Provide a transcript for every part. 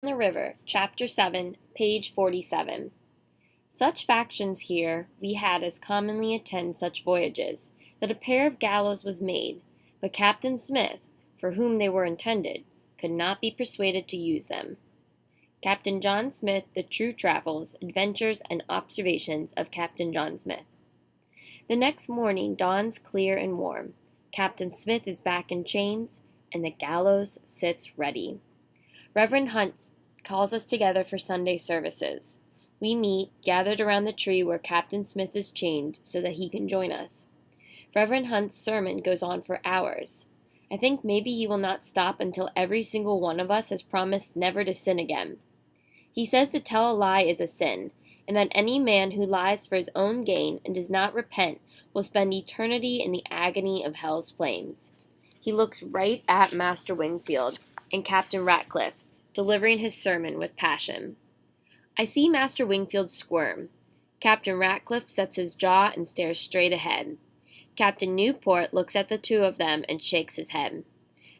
the River, Chapter 7, page 47. Such factions here we had as commonly attend such voyages, that a pair of gallows was made, but Captain Smith, for whom they were intended, could not be persuaded to use them. Captain John Smith, The True Travels, Adventures, and Observations of Captain John Smith. The next morning dawns clear and warm. Captain Smith is back in chains, and the gallows sits ready. Reverend Hunt calls us together for Sunday services. We meet, gathered around the tree where Captain Smith is chained so that he can join us. Reverend Hunt's sermon goes on for hours. I think maybe he will not stop until every single one of us has promised never to sin again. He says to tell a lie is a sin, and that any man who lies for his own gain and does not repent will spend eternity in the agony of hell's flames. He looks right at Master Wingfield and Captain Ratcliffe, delivering his sermon with passion. I see Master Wingfield squirm. Captain Ratcliffe sets his jaw and stares straight ahead. Captain Newport looks at the two of them and shakes his head.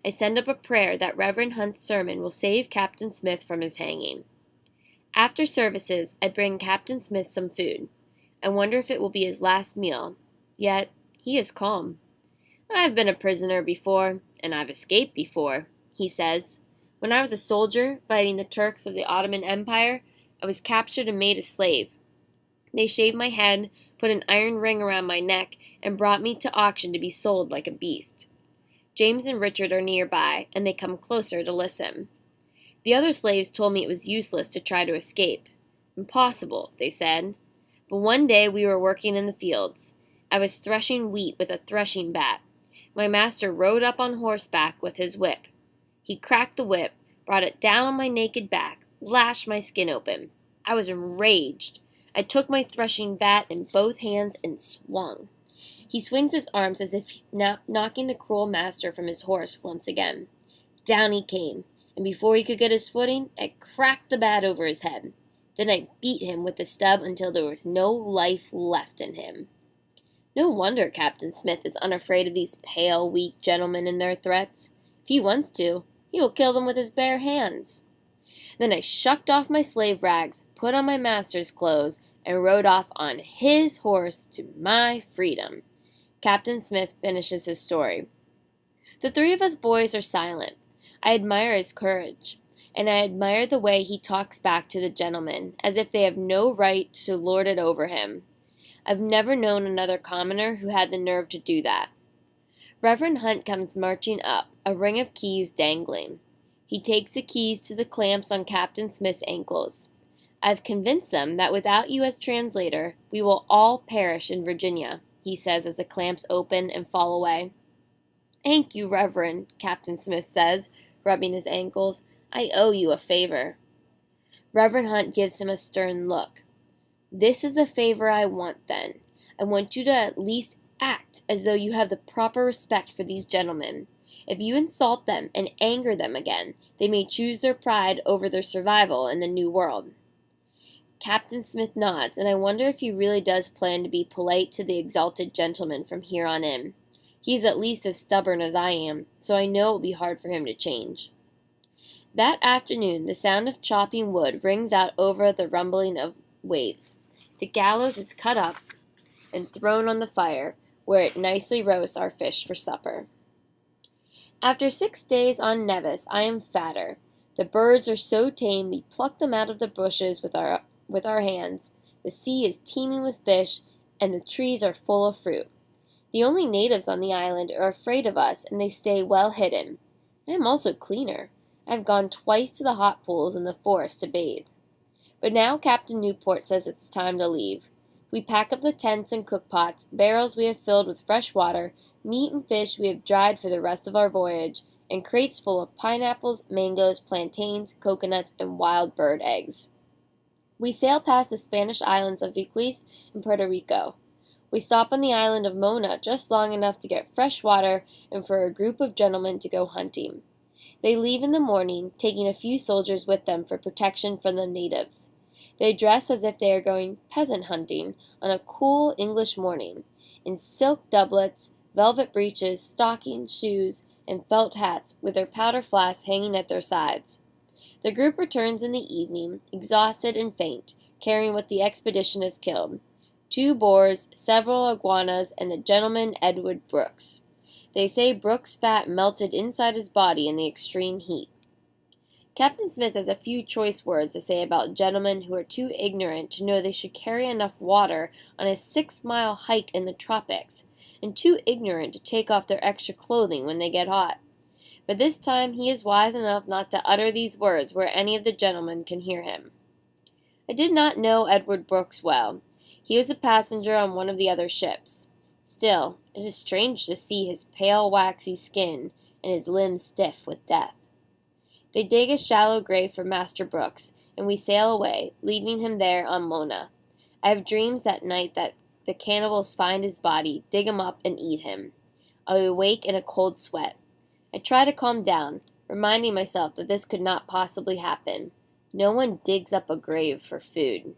I send up a prayer that Reverend Hunt's sermon will save Captain Smith from his hanging. After services, I bring Captain Smith some food. I wonder if it will be his last meal. Yet, he is calm. I've been a prisoner before, and I've escaped before, he says. When I was a soldier fighting the Turks of the Ottoman Empire, I was captured and made a slave. They shaved my head, put an iron ring around my neck, and brought me to auction to be sold like a beast. James and Richard are nearby, and they come closer to listen. The other slaves told me it was useless to try to escape. Impossible, they said. But one day we were working in the fields. I was threshing wheat with a threshing bat. My master rode up on horseback with his whip. He cracked the whip, brought it down on my naked back, lashed my skin open. I was enraged. I took my threshing bat in both hands and swung. He swings his arms as if knocking the cruel master from his horse once again. Down he came, and before he could get his footing, I cracked the bat over his head. Then I beat him with the stub until there was no life left in him. No wonder Captain Smith is unafraid of these pale, weak gentlemen and their threats. If he wants to, he will kill them with his bare hands. Then I shucked off my slave rags, put on my master's clothes, and rode off on his horse to my freedom. Captain Smith finishes his story. The three of us boys are silent. I admire his courage, and I admire the way he talks back to the gentlemen, as if they have no right to lord it over him. I've never known another commoner who had the nerve to do that. Reverend Hunt comes marching up, a ring of keys dangling. He takes the keys to the clamps on Captain Smith's ankles. I've convinced them that without you as translator, we will all perish in Virginia, he says as the clamps open and fall away. Thank you, Reverend, Captain Smith says, rubbing his ankles. I owe you a favor. Reverend Hunt gives him a stern look. This is the favor I want, then. I want you to at least act as though you have the proper respect for these gentlemen. If you insult them and anger them again, they may choose their pride over their survival in the New World. Captain Smith nods, and I wonder if he really does plan to be polite to the exalted gentleman from here on in. He is at least as stubborn as I am, so I know it will be hard for him to change. That afternoon, the sound of chopping wood rings out over the rumbling of waves. The gallows is cut up and thrown on the fire, where it nicely roasts our fish for supper. After 6 days on Nevis, I am fatter. The birds are so tame we pluck them out of the bushes with our hands. The sea is teeming with fish, and the trees are full of fruit. The only natives on the island are afraid of us, and they stay well hidden. I am also cleaner. I have gone twice to the hot pools in the forest to bathe. But now Captain Newport says it's time to leave. We pack up the tents and cookpots, barrels we have filled with fresh water, meat and fish we have dried for the rest of our voyage, and crates full of pineapples, mangoes, plantains, coconuts, and wild bird eggs. We sail past the Spanish islands of Vieques and Puerto Rico. We stop on the island of Mona just long enough to get fresh water and for a group of gentlemen to go hunting. They leave in the morning, taking a few soldiers with them for protection from the natives. They dress as if they are going peasant hunting on a cool English morning, in silk doublets, velvet breeches, stockings, shoes, and felt hats, with their powder flasks hanging at their sides. The group returns in the evening, exhausted and faint, carrying what the expedition has killed: 2 boars, several iguanas, and the gentleman Edward Brooks. They say Brooks' fat melted inside his body in the extreme heat. Captain Smith has a few choice words to say about gentlemen who are too ignorant to know they should carry enough water on a 6-mile hike in the tropics, and too ignorant to take off their extra clothing when they get hot. But this time he is wise enough not to utter these words where any of the gentlemen can hear him. I did not know Edward Brooks well. He was a passenger on one of the other ships. Still, it is strange to see his pale waxy skin and his limbs stiff with death. They dig a shallow grave for Master Brooks, and we sail away, leaving him there on Mona. I have dreams that night that the cannibals find his body, dig him up, and eat him. I awake in a cold sweat. I try to calm down, reminding myself that this could not possibly happen. No one digs up a grave for food.